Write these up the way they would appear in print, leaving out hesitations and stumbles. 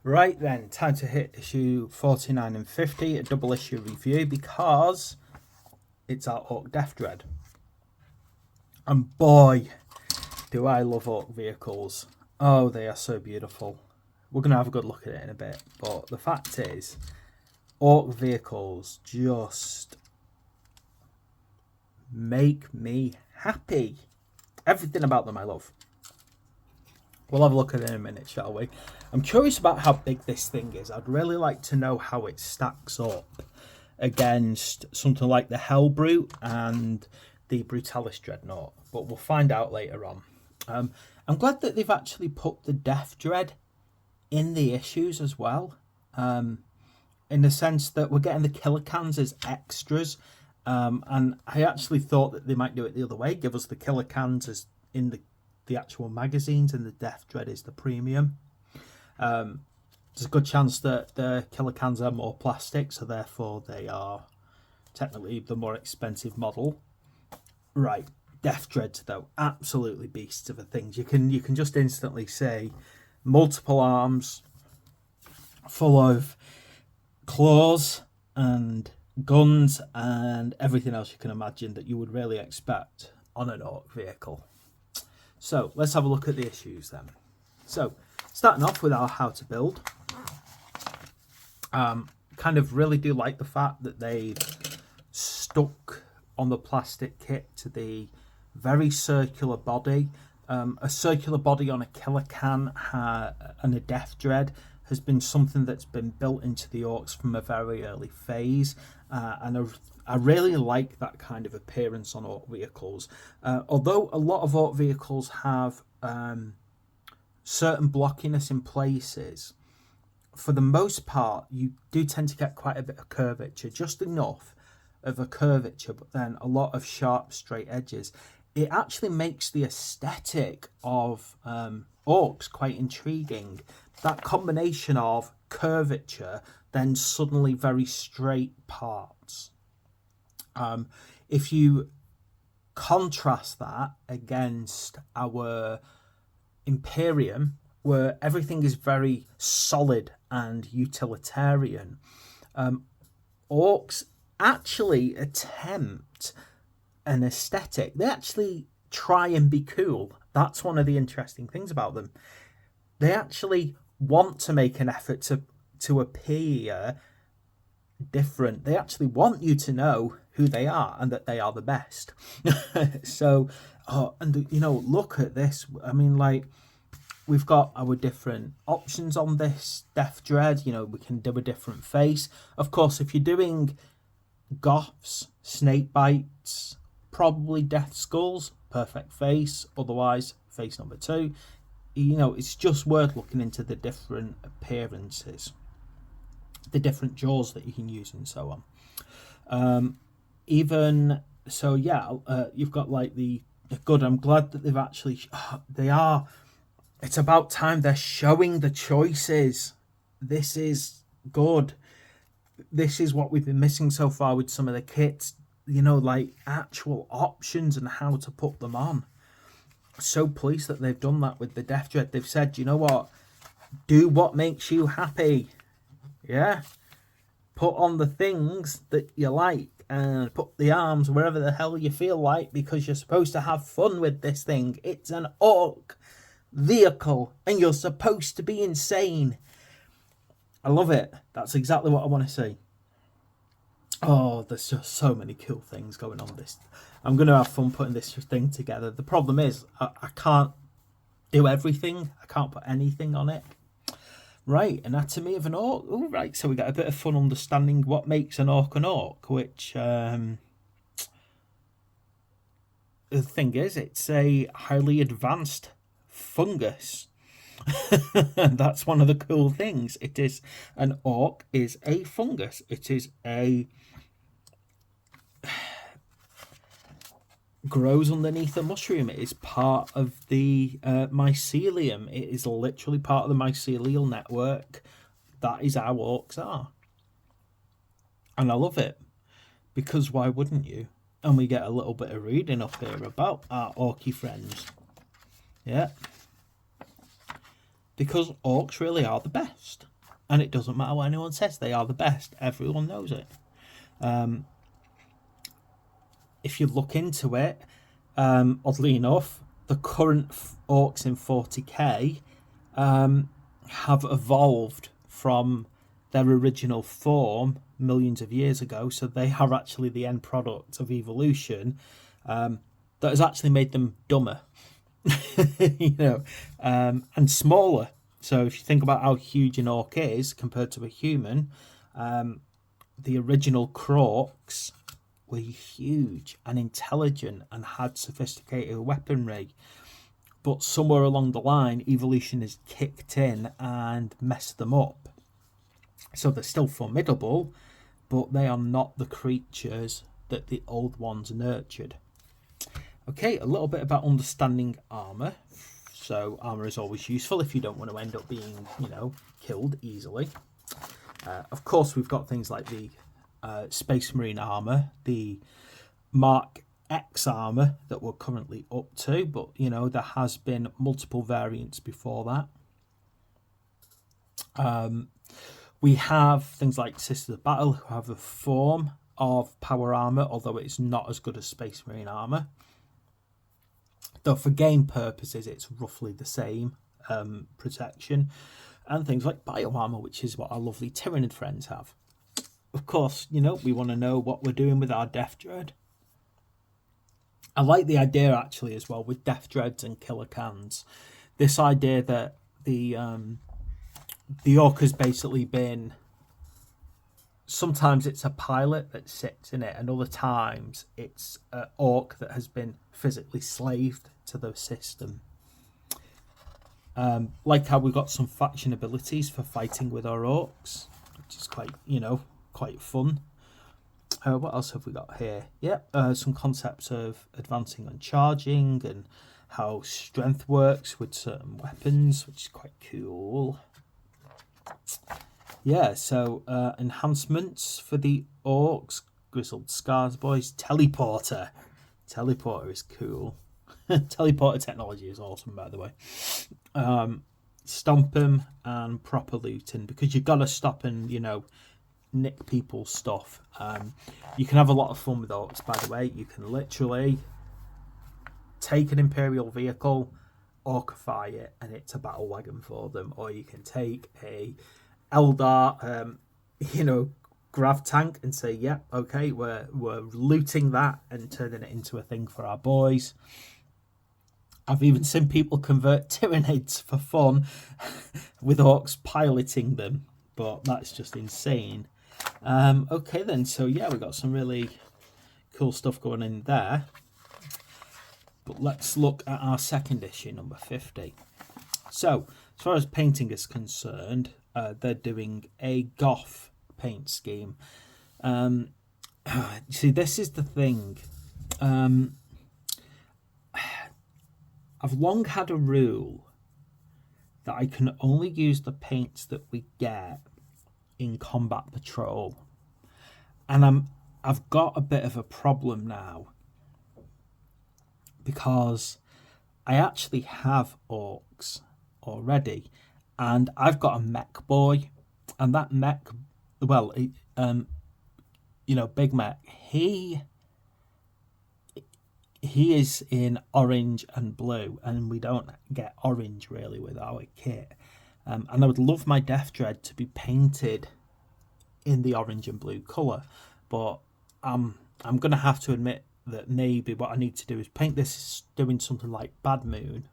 Right then, time to hit issue 49 and 50, a double issue review, because it's our Orc Death Dread. And boy, do I love Orc vehicles. Oh, they are so beautiful. We're going to have a good look at it in a bit, but the fact is, Orc vehicles just make me happy. Everything about them I love. We'll have a look at it in a minute, shall we? I'm curious about how big this thing is. I'd really like to know how it stacks up against something like the Hellbrute and the Brutalis Dreadnought, but we'll find out later on. I'm glad that they've actually put the Death Dread in the issues as well, in the sense that we're getting the Killer Cans as extras, and I actually thought that they might do it the other way, give us the Killer Cans as in the actual magazines, and the Death Dread is the premium. There's a good chance that the Killer Cans are more plastic, so therefore they are technically the more expensive model. Right, Death Dreads though, absolutely beasts of a things. You can just instantly see multiple arms full of claws and guns and everything else you can imagine that you would really expect on an Orc vehicle. So let's have a look at the issues then. So starting off with our how to build. Kind of really do like the fact that they stuck on the plastic kit to the very circular body. A circular body on a Killer Can and a Death Dread has been something that's been built into the Orcs from a very early phase, and I really like that kind of appearance on Orc vehicles. Although a lot of Orc vehicles have certain blockiness in places, for the most part you do tend to get quite a bit of curvature, just enough of a curvature, but then a lot of sharp straight edges. It actually makes the aesthetic of Orcs quite intriguing. That combination of curvature, then suddenly very straight parts. If you contrast that against our Imperium, where everything is very solid and utilitarian, Orcs actually attempt an aesthetic. They actually try and be cool. That's one of the interesting things about them. They actually want to make an effort to appear different. They actually want you to know who they are and that they are the best. So, and you know, look at this. I mean, like, we've got our different options on this Death Dread. You know, we can do a different face. Of course, if you're doing Goths, Snake Bites, probably Death Skulls, perfect face. Otherwise, face number 2. You know, it's just worth looking into the different appearances, the different jaws that you can use, and so on. Even so, yeah, you've got like the good. I'm glad that they've actually it's about time they're showing the choices. This is good. This is what we've been missing so far with some of the kits, you know, like actual options and how to put them on. So pleased that they've done that with the Death Dread. They've said, you know what, do what makes you happy. Yeah, put on the things that you like and put the arms wherever the hell you feel like, because you're supposed to have fun with this thing. It's an Orc vehicle and you're supposed to be insane. I love it. That's exactly what I want to see. Oh, there's just so many cool things going on this. I'm going to have fun putting this thing together. The problem is I can't do everything. I can't put anything on it. Right, anatomy of an Orc. Oh, right, so we got a bit of fun understanding what makes an Orc, which the thing is, it's a highly advanced fungus. That's one of the cool things. It is, an Orc is a fungus. It is a grows underneath a mushroom. It is part of the mycelium. It is literally part of the mycelial network. That is how Orcs are, and I love it, because why wouldn't you? And we get a little bit of reading up here about our Orky friends. Yeah, because Orcs really are the best. And it doesn't matter what anyone says, they are the best. Everyone knows it. If you look into it, oddly enough, the current orcs in 40k have evolved from their original form millions of years ago, so they are actually the end product of evolution that has actually made them dumber, and smaller. So if you think about how huge an orc is compared to a human, the original Crocs were huge and intelligent and had sophisticated weaponry. But somewhere along the line, evolution has kicked in and messed them up. So they're still formidable, but they are not the creatures that the old ones nurtured. Okay, a little bit about understanding armour. So armour is always useful if you don't want to end up being, killed easily. Of course, we've got things like the Space Marine armour, the Mark X armour that we're currently up to, but there has been multiple variants before that. We have things like Sisters of Battle, who have a form of power armour, although it's not as good as Space Marine armour. Though for game purposes, it's roughly the same protection. And things like bio armour, which is what our lovely Tyranid friends have. Of course, we want to know what we're doing with our Death Dread. I like the idea, actually, as well, with Death Dreads and Killer Cans. This idea that the orc has basically been... Sometimes it's a pilot that sits in it, and other times it's an orc that has been physically slaved to the system. Like how we got some faction abilities for fighting with our orcs, which is quite, quite fun. What else have we got here? Some concepts of advancing and charging, and how strength works with certain weapons, which is quite cool. So enhancements for the orcs, Grizzled Scars boys, teleporter. Teleporter is cool. Teleporter technology is awesome, by the way. Stomp 'em and proper looting, because you've got to stop and nick people's stuff. You can have a lot of fun with orcs, by the way. You can literally take an Imperial vehicle, orcify it, and it's a battle wagon for them. Or you can take a Eldar, grav tank and say, yeah, okay, we're looting that and turning it into a thing for our boys. I've even seen people convert Tyranids for fun with orcs piloting them, but that's just insane. Okay then, so yeah, we've got some really cool stuff going in there. But let's look at our second issue, number 50. So, as far as painting is concerned, they're doing a goth paint scheme. See, this is the thing. I've long had a rule that I can only use the paints that we get in Combat Patrol. And I've got a bit of a problem now, because I actually have orcs already, and I've got a mech boy, and that mech, well, Big Mech, he is in orange and blue, and we don't get orange really with our kit. And I would love my Death Dread to be painted in the orange and blue colour, but I'm going to have to admit that maybe what I need to do is paint this doing something like Bad Moon,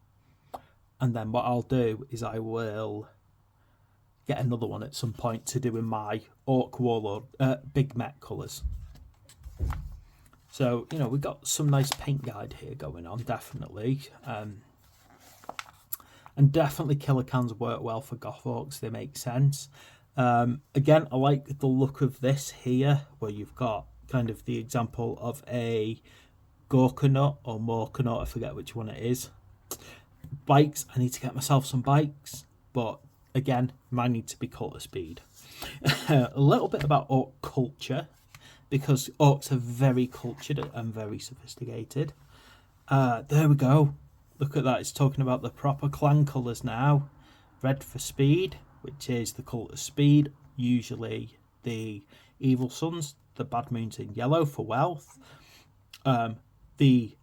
and then what I'll do is I will get another one at some point to do in my Orc Warlord Big Mech colours. So, we've got some nice paint guide here going on, definitely. And definitely Killer Cans work well for Goth Orcs, they make sense. Again, I like the look of this here, where you've got kind of the example of a Gorkanut or Morkanut, I forget which one it is. Bikes, I need to get myself some bikes, but again, mine need to be quarter speed. A little bit about orc culture, because orcs are very cultured and very sophisticated. There we go. Look at that. It's talking about the proper clan colours now. Red for speed, which is the Cult of Speed, usually the Evil Suns, the Bad Moons in yellow for wealth. The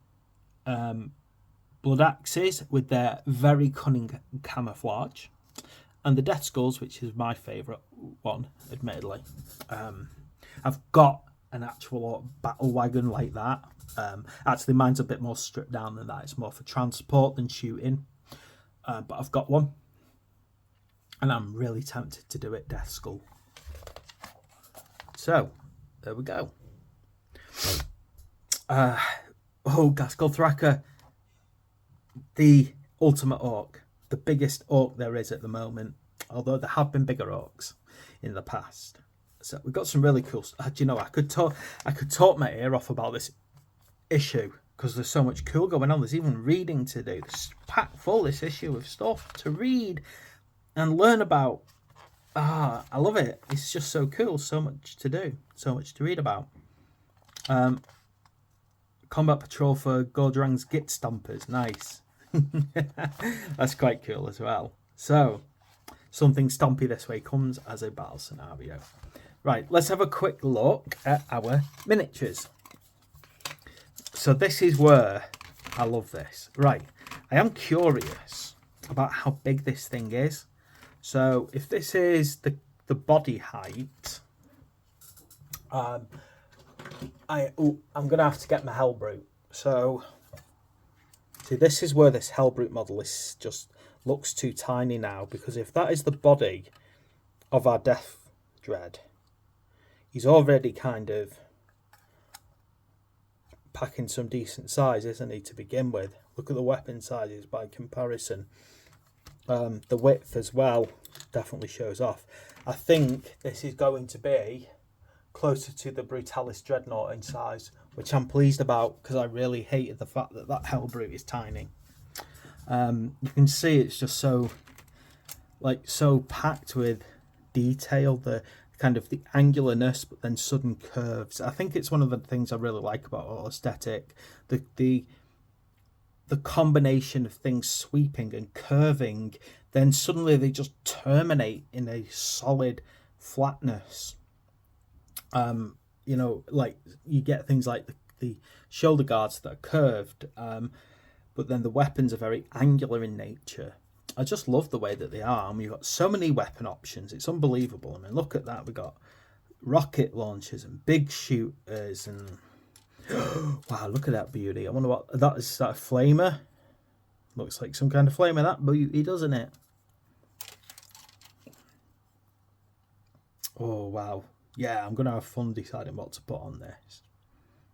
Blood Axes with their very cunning camouflage. And the Death Skulls, which is my favourite one, admittedly. I've got an actual battle wagon like that. Actually, mine's a bit more stripped down than that. It's more for transport than shooting. But I've got one. And I'm really tempted to do it Death Skull. So, there we go. Ghazghkull Thraka. The ultimate orc. The biggest orc there is at the moment. Although there have been bigger orcs in the past. So we've got some really cool stuff. Do you know, I could talk my ear off about this issue because there's so much cool going on. There's even reading to do. It's packed full, this issue, of stuff to read and learn about. I love it. It's just so cool. So much to do. So much to read about. Combat Patrol for Gordran's Git Stompers. Nice. That's quite cool as well. So, something stompy this way comes as a battle scenario. Right, let's have a quick look at our miniatures. So this is where I love this. Right, I am curious about how big this thing is. So if this is the body height, I'm going to have to get my Hellbrute. So, see, this is where this Hellbrute model is just looks too tiny now, because if that is the body of our Death Dread, he's already kind of packing some decent size, isn't he, to begin with? Look at the weapon sizes by comparison. The width as well definitely shows off. I think this is going to be closer to the Brutalis Dreadnought in size, which I'm pleased about because I really hated the fact that that Hellbrute is tiny. You can see it's just so packed with detail, the kind of the angularness, but then sudden curves. I think it's one of the things I really like about Auto Aesthetic, the combination of things sweeping and curving, then suddenly they just terminate in a solid flatness. You know, like you get things like the shoulder guards that are curved, but then the weapons are very angular in nature. I just love the way that they are, and we've got so many weapon options. It's unbelievable. I mean, look at that. We've got rocket launchers and big shooters, and wow, look at that beauty. I wonder what that is. Is that a flamer? Looks like some kind of flamer, that beauty, doesn't it? Oh, wow. Yeah, I'm going to have fun deciding what to put on this.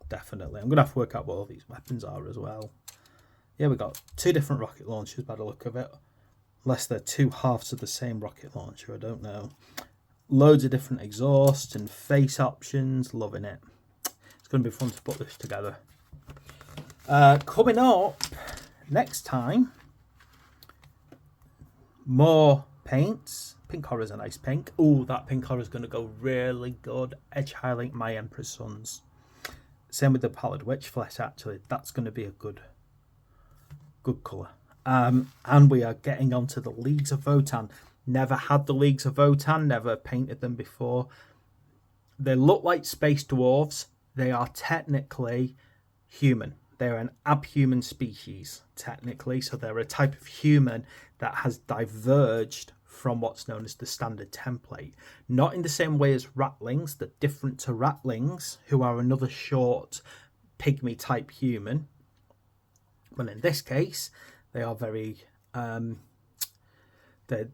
Definitely. I'm going to have to work out what all these weapons are as well. Yeah, we've got 2 different rocket launchers by the look of it. Unless they're 2 halves of the same rocket launcher, I don't know. Loads of different exhausts and face options. Loving it. It's going to be fun to put this together. Coming up next time, more paints. Pink Horror's a nice pink. Oh, that Pink Horror's going to go really good. Edge highlight My Emperor's Sons. Same with the Pallid Witch Flesh, actually. That's going to be a good colour. And we are getting onto the Leagues of Votann. Never had the Leagues of Votann, never painted them before. They look like space dwarves. They are technically human. They're an abhuman species, technically. So they're a type of human that has diverged from what's known as the standard template. Not in the same way as Ratlings. They're different to Ratlings, who are another short pygmy type human. But in this case, they are very, they're,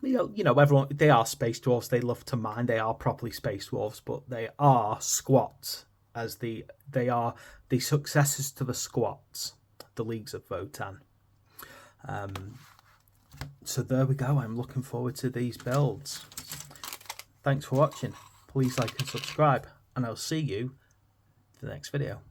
you know, everyone, they are space dwarves. They love to mine. They are properly space dwarves, but they are squats, as they are the successors to the squats, the Leagues of Votann. So there we go. I'm looking forward to these builds. Thanks for watching. Please like and subscribe, and I'll see you in the next video.